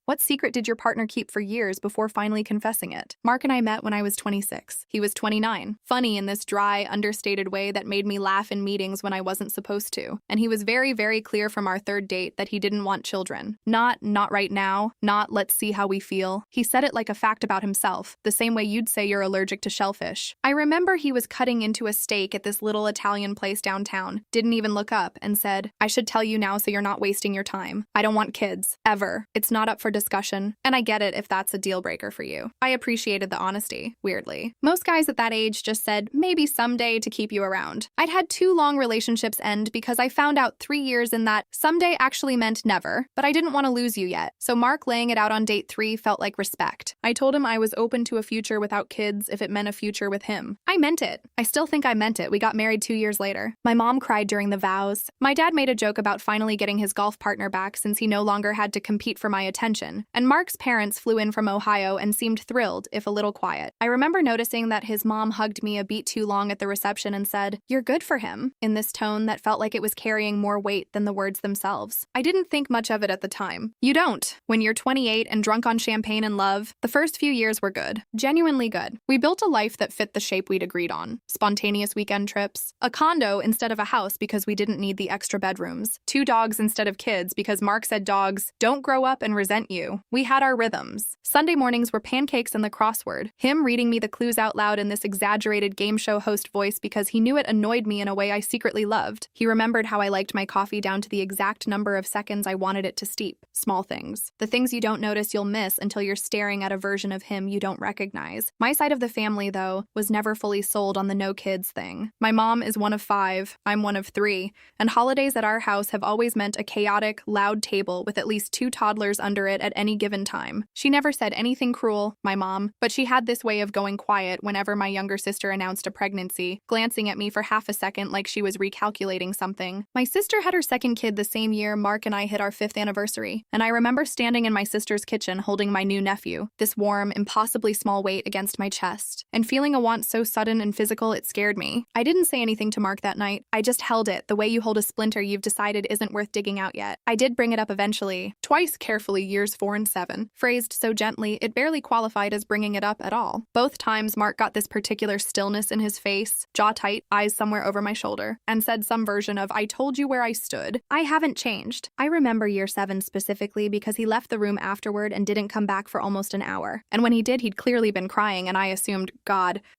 What secret did your partner keep for years before finally confessing it? Mark and I met when I was 26. He was 29. Funny in this dry, understated way that made me laugh in meetings when I wasn't supposed to. And he was very, very clear from our third date that he didn't want children. Not right now. Not let's see how we feel. He said it like a fact about himself, the same way you'd say you're allergic to shellfish. I remember he was cutting into a steak at this little Italian place downtown, didn't even look up, and said, I should tell you now so you're not wasting your time. I don't want kids. Ever. It's not up for discussion. And I get it if that's a deal breaker for you. I appreciated the honesty, weirdly. Most guys at that age just said, maybe someday to keep you around. I'd had 2 long relationships end because I found out 3 years in that someday actually meant never, but I didn't want to lose you yet. So Mark laying it out on date 3 felt like respect. I told him I was open to a future without kids if it meant a future with him. I meant it. I still think I meant it. We got married 2 years later. My mom cried during the vows. My dad made a joke about finally getting his golf partner back since he no longer had to compete for my attention. And Mark's parents flew in from Ohio and seemed thrilled, if a little quiet. I remember noticing that his mom hugged me a beat too long at the reception and said, "You're good for him," in this tone that felt like it was carrying more weight than the words themselves. I didn't think much of it at the time. You don't. When you're 28 and drunk on champagne and love, the first few years were good. Genuinely good. We built a life that fit the shape we'd agreed on. Spontaneous weekend trips. A condo instead of a house because we didn't need the extra bedrooms. 2 dogs instead of kids because Mark said dogs don't grow up and resent you. We had our rhythms. Sunday mornings were pancakes and the crossword. Him reading me the clues out loud in this exaggerated game show host voice because he knew it annoyed me in a way I secretly loved. He remembered how I liked my coffee down to the exact number of seconds I wanted it to steep. Small things. The things you don't notice you'll miss until you're staring at a version of him you don't recognize. My side of the family, though, was never fully sold on the no kids thing. My mom is one of 5, I'm one of 3, and holidays at our house have always meant a chaotic, loud table with at least 2 toddlers under it at any given time. She never said anything cruel, my mom, but she had this way of going quiet whenever my younger sister announced a pregnancy, glancing at me for half a second like she was recalculating something. My sister had her second kid the same year Mark and I hit our 5th anniversary, and I remember standing in my sister's kitchen holding my new nephew, this warm, impossibly small weight against my chest, and feeling a want so sudden and physical it scared me. I didn't say anything to Mark that night. I just held it, the way you hold a splinter you've decided isn't worth digging out yet. I did bring it up eventually, twice carefully years 4 and 7, phrased so gently it barely qualified as bringing it up at all. Both times Mark got this particular stillness in his face, jaw tight, eyes somewhere over my shoulder, and said some version of, I told you where I stood. I haven't changed. I remember year 7 specifically because he left the room afterward and didn't come back for almost an hour. And when he did, he'd clearly been crying, and I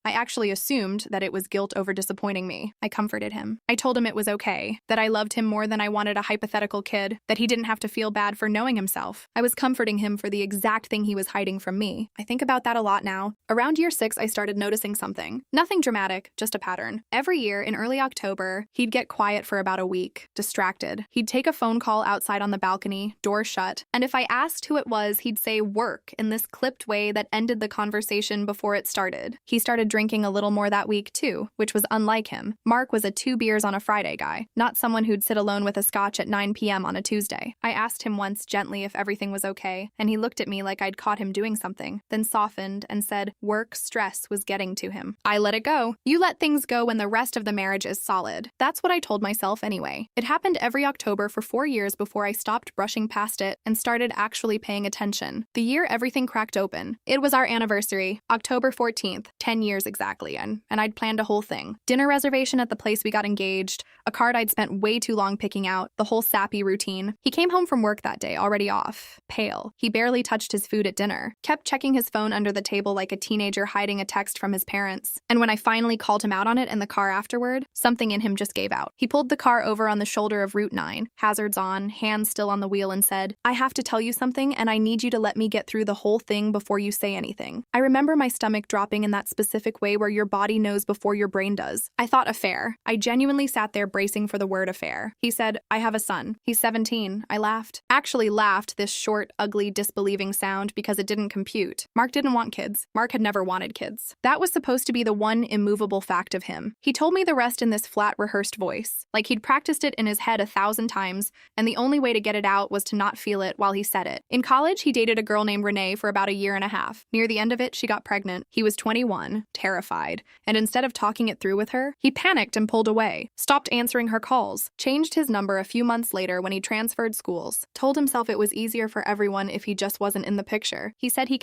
actually assumed that it was guilt over disappointing me. I comforted him. I told him it was okay, that I loved him more than I wanted a hypothetical kid, that he didn't have to feel bad for knowing himself. I was comforting him for the exact thing he was hiding from me. I think about that a lot now. Around year 6, I started noticing something. Nothing dramatic, just a pattern. Every year, in early October, he'd get quiet for about a week, distracted. He'd take a phone call outside on the balcony, door shut, and if I asked who it was, he'd say work in this clipped way that ended the conversation before it started. He started drinking a little more that week, too, which was unlike him. Mark was a 2 beers on a Friday guy, not someone who'd sit alone with a scotch at 9 p.m. on a Tuesday. I asked him once gently if everything was okay, and he looked at me like I'd caught him doing something, then softened and said work stress was getting to him. I let it go. You let things go when the rest of the marriage is solid. That's what I told myself anyway. It happened every October for 4 years before I stopped brushing past it and started actually paying attention. The year everything cracked open. It was our anniversary, October 14th, 10 years exactly, and I'd planned a whole thing. Dinner reservation at the place we got engaged, a card I'd spent way too long picking out, the whole sappy routine. He came home from work that day, already off, pale. He barely touched his food at dinner, kept checking his phone under the table like a teenager hiding a text from his parents. And when I finally called him out on it in the car afterward, something in him just gave out. He pulled the car over on the shoulder of Route 9, hazards on, hands still on the wheel, and said, I have to tell you something, and I need you to let me get through the whole thing before you say anything. I remember my stomach dropping in that specific way where your body knows before your brain does. I thought affair. I genuinely sat there bracing for the word affair. He said, I have a son. He's 17. I laughed. Actually laughed, this short, ugly, disbelieving sound, because it didn't compute. Mark didn't want kids. Mark had never wanted kids. That was supposed to be the one immovable fact of him. He told me the rest in this flat, rehearsed voice, like he'd practiced it in his head 1,000 times, and the only way to get it out was to not feel it while he said it. In college, he dated a girl named Renee for about a year and a half. Near the end of it, she got pregnant. He was 21, terrified, and instead of talking it through with her, he panicked and pulled away, stopped answering her calls, changed his number a few months later when he transferred schools, told himself it was easier for everyone everyone if he just wasn't in the picture. He said he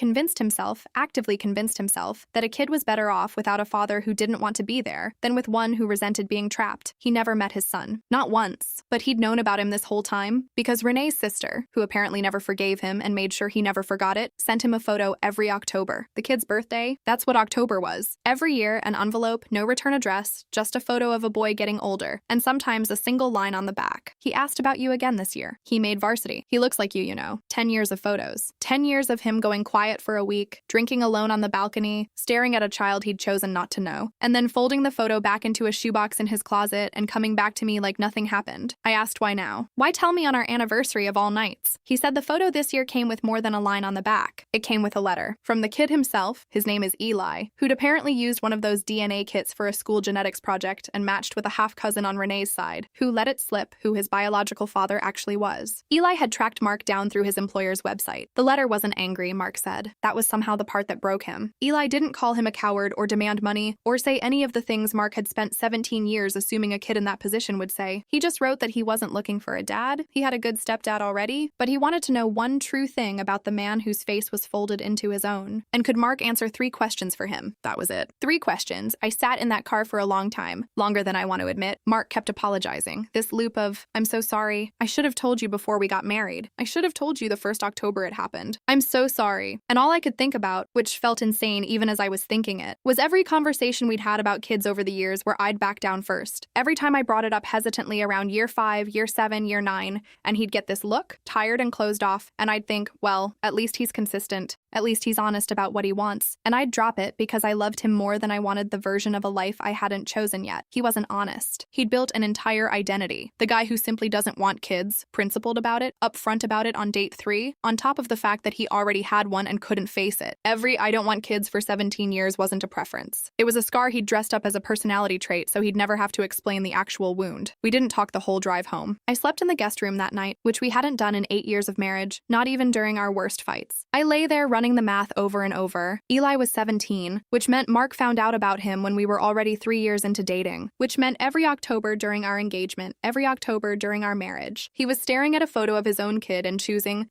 actively convinced himself, that a kid was better off without a father who didn't want to be there than with one who resented being trapped. He never met his son. Not once. But he'd known about him this whole time because Renee's sister, who apparently never forgave him and made sure he never forgot it, sent him a photo every October. The kid's birthday, that's what October was. Every year, an envelope, no return address, just a photo of a boy getting older, and sometimes a single line on the back. He asked about you again this year. He made varsity. He looks like you know. 10 years of photos. 10 years of him going quiet for a week, drinking alone on the balcony, staring at a child he'd chosen not to know, and then folding the photo back into a shoebox in his closet and coming back to me like nothing happened. I asked why now. Why tell me on our anniversary of all nights? He said the photo this year came with more than a line on the back. It came with a letter. From the kid himself, his name is Eli, who'd apparently used one of those DNA kits for a school genetics project and matched with a half-cousin on Renee's side, who let it slip who his biological father actually was. Eli had tracked Mark down through his employer's website. The letter wasn't angry, Mark said. That was somehow the part that broke him. Eli didn't call him a coward or demand money or say any of the things Mark had spent 17 years assuming a kid in that position would say. He just wrote that he wasn't looking for a dad. He had a good stepdad already, but he wanted to know one true thing about the man whose face was folded into his own. And could Mark answer 3 questions for him? That was it. 3 questions. I sat in that car for a long time, longer than I want to admit. Mark kept apologizing. This loop of, I'm so sorry. I should have told you before we got married. I should have told you the first October it happened. I'm so sorry. And all I could think about, which felt insane even as I was thinking it, was every conversation we'd had about kids over the years where I'd back down first. Every time I brought it up hesitantly around year 5, year 7, year 9, and he'd get this look, tired and closed off, and I'd think, well, at least he's consistent. At least he's honest about what he wants. And I'd drop it because I loved him more than I wanted the version of a life I hadn't chosen yet. He wasn't honest. He'd built an entire identity. The guy who simply doesn't want kids, principled about it, upfront about it on date 3, on top of the fact that he already had one and couldn't face it. Every I don't want kids for 17 years wasn't a preference. It was a scar he'd dressed up as a personality trait so he'd never have to explain the actual wound. We didn't talk the whole drive home. I slept in the guest room that night, which we hadn't done in 8 years of marriage, not even during our worst fights. I lay there running the math over and over. Eli was 17, which meant Mark found out about him when we were already 3 years into dating, which meant every October during our engagement, every October during our marriage, he was staring at a photo of his own kid and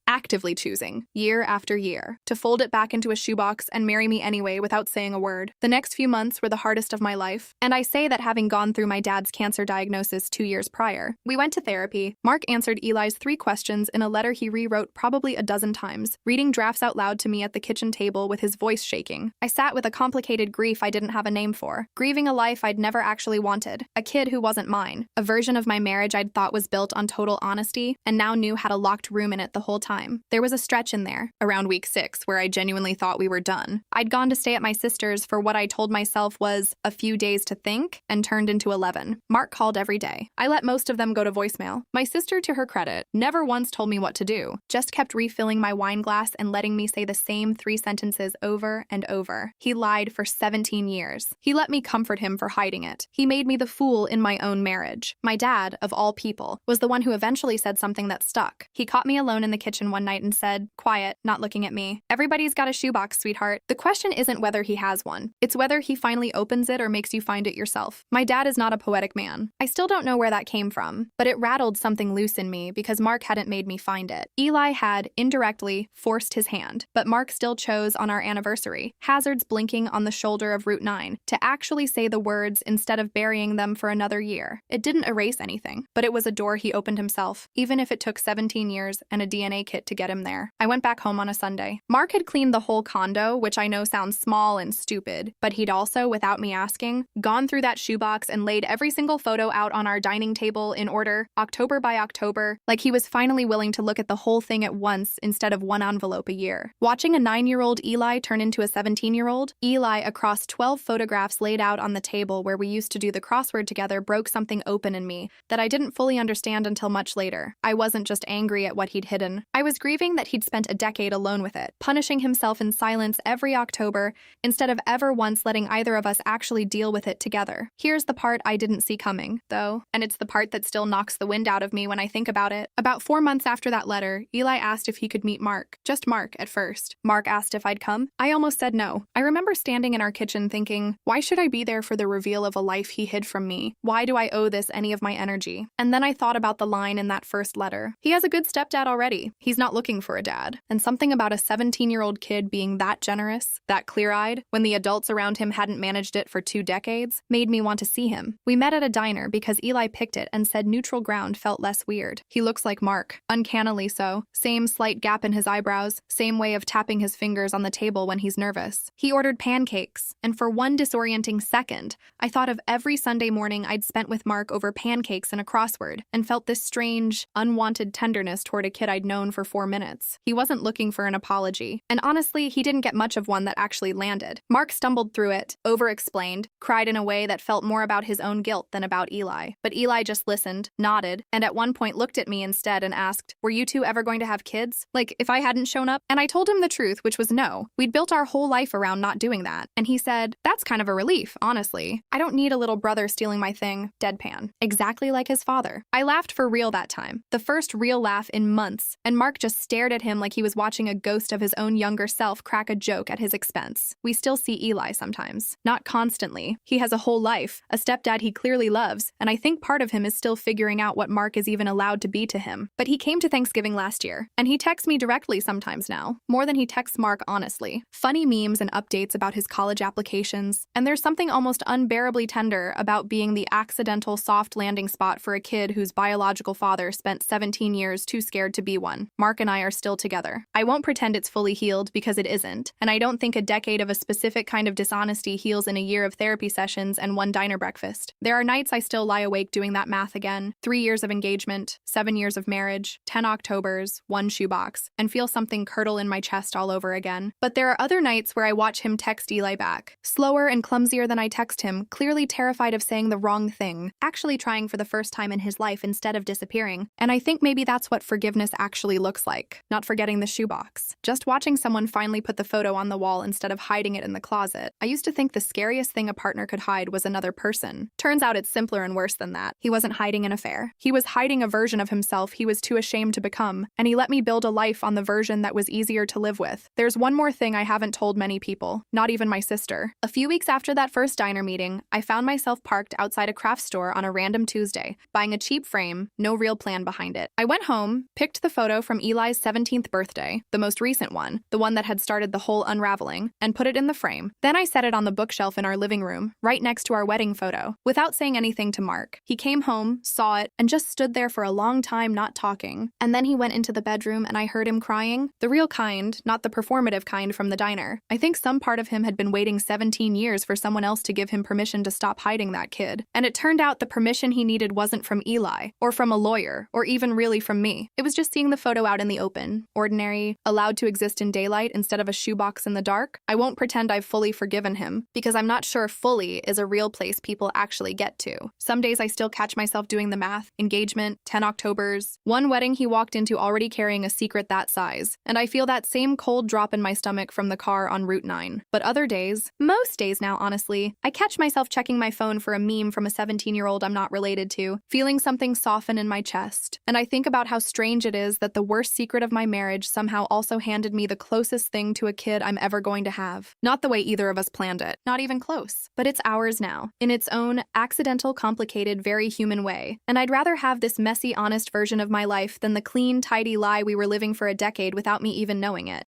actively choosing, year after year, to fold it back into a shoebox and marry me anyway without saying a word. The next few months were the hardest of my life, and I say that having gone through my dad's cancer diagnosis 2 years prior. We went to therapy. Mark answered Eli's 3 questions in a letter he rewrote probably a dozen times, reading drafts out loud to me at the kitchen table with his voice shaking. I sat with a complicated grief I didn't have a name for, grieving a life I'd never actually wanted, a kid who wasn't mine, a version of my marriage I'd thought was built on total honesty and now knew had a locked room in it the whole time. There was a stretch in there, around week 6, where I genuinely thought we were done. I'd gone to stay at my sister's for what I told myself was a few days to think, and turned into 11. Mark called every day. I let most of them go to voicemail. My sister, to her credit, never once told me what to do, just kept refilling my wine glass and letting me say the same 3 sentences over and over. He lied for 17 years. He let me comfort him for hiding it. He made me the fool in my own marriage. My dad, of all people, was the one who eventually said something that stuck. He caught me alone in the kitchen one night and said, quiet, not looking at me, "Everybody's got a shoebox, sweetheart. The question isn't whether he has one. It's whether he finally opens it or makes you find it yourself." My dad is not a poetic man. I still don't know where that came from, but it rattled something loose in me because Mark hadn't made me find it. Eli had, indirectly, forced his hand, but Mark still chose on our anniversary, hazards blinking on the shoulder of Route 9, to actually say the words instead of burying them for another year. It didn't erase anything, but it was a door he opened himself, even if it took 17 years and a DNA kit to get him there. I went back home on a Sunday. Mark had cleaned the whole condo, which I know sounds small and stupid, but he'd also, without me asking, gone through that shoebox and laid every single photo out on our dining table in order, October by October, like he was finally willing to look at the whole thing at once instead of one envelope a year. Watching a 9-year-old Eli turn into a 17-year-old, Eli across 12 photographs laid out on the table where we used to do the crossword together broke something open in me that I didn't fully understand until much later. I wasn't just angry at what he'd hidden. I was grieving that he'd spent a decade alone with it, punishing himself in silence every October instead of ever once letting either of us actually deal with it together. Here's the part I didn't see coming, though, and it's the part that still knocks the wind out of me when I think about it. About 4 months after that letter, Eli asked if he could meet Mark. Just Mark, at first. Mark asked if I'd come. I almost said no. I remember standing in our kitchen thinking, why should I be there for the reveal of a life he hid from me? Why do I owe this any of my energy? And then I thought about the line in that first letter. He has a good stepdad already. He's He's not looking for a dad. And something about a 17-year-old kid being that generous, that clear-eyed, when the adults around him hadn't managed it for 2 decades, made me want to see him. We met at a diner because Eli picked it and said neutral ground felt less weird. He looks like Mark, uncannily so. Same slight gap in his eyebrows, same way of tapping his fingers on the table when he's nervous. He ordered pancakes, and for one disorienting second, I thought of every Sunday morning I'd spent with Mark over pancakes and a crossword, and felt this strange, unwanted tenderness toward a kid I'd known for 4 minutes. He wasn't looking for an apology, and honestly, he didn't get much of one that actually landed. Mark stumbled through it, over-explained, cried in a way that felt more about his own guilt than about Eli. But Eli just listened, nodded, and at one point looked at me instead and asked, "Were you two ever going to have kids? Like, if I hadn't shown up?" And I told him the truth, which was no. We'd built our whole life around not doing that. And he said, "That's kind of a relief, honestly. I don't need a little brother stealing my thing." Deadpan. Exactly like his father. I laughed for real that time. The first real laugh in months, and Mark just stared at him like he was watching a ghost of his own younger self crack a joke at his expense. We still see Eli sometimes. Not constantly. He has a whole life, a stepdad he clearly loves, and I think part of him is still figuring out what Mark is even allowed to be to him. But he came to Thanksgiving last year, and he texts me directly sometimes now, more than he texts Mark honestly. Funny memes and updates about his college applications, and there's something almost unbearably tender about being the accidental soft landing spot for a kid whose biological father spent 17 years too scared to be one. Mark and I are still together. I won't pretend it's fully healed because it isn't, and I don't think a decade of a specific kind of dishonesty heals in a year of therapy sessions and one diner breakfast. There are nights I still lie awake doing that math again. 3 years of engagement, 7 years of marriage, 10 Octobers, 1 shoebox, and feel something curdle in my chest all over again. But there are other nights where I watch him text Eli back. Slower and clumsier than I text him, clearly terrified of saying the wrong thing, actually trying for the first time in his life instead of disappearing. And I think maybe that's what forgiveness actually looks like. Not forgetting the shoebox. Just watching someone finally put the photo on the wall instead of hiding it in the closet. I used to think the scariest thing a partner could hide was another person. Turns out it's simpler and worse than that. He wasn't hiding an affair. He was hiding a version of himself he was too ashamed to become, and he let me build a life on the version that was easier to live with. There's one more thing I haven't told many people, not even my sister. A few weeks after that first diner meeting, I found myself parked outside a craft store on a random Tuesday, buying a cheap frame, no real plan behind it. I went home, picked the photo from Eli's 17th birthday, the most recent one, the one that had started the whole unraveling, and put it in the frame. Then I set it on the bookshelf in our living room, right next to our wedding photo, without saying anything to Mark. He came home, saw it, and just stood there for a long time not talking. And then he went into the bedroom and I heard him crying. The real kind, not the performative kind from the diner. I think some part of him had been waiting 17 years for someone else to give him permission to stop hiding that kid. And it turned out the permission he needed wasn't from Eli, or from a lawyer, or even really from me. It was just seeing the photo out in the open, ordinary, allowed to exist in daylight instead of a shoebox in the dark. I won't pretend I've fully forgiven him, because I'm not sure fully is a real place people actually get to. Some days I still catch myself doing the math, engagement, 10 Octobers, one wedding he walked into already carrying a secret that size, and I feel that same cold drop in my stomach from the car on Route 9. But other days, most days now honestly, I catch myself checking my phone for a meme from a 17-year-old I'm not related to, feeling something soften in my chest, and I think about how strange it is that the worst secret of my marriage somehow also handed me the closest thing to a kid I'm ever going to have. Not the way either of us planned it, not even close, but it's ours now, in its own accidental, complicated, very human way, and I'd rather have this messy, honest version of my life than the clean, tidy lie we were living for a decade without me even knowing it.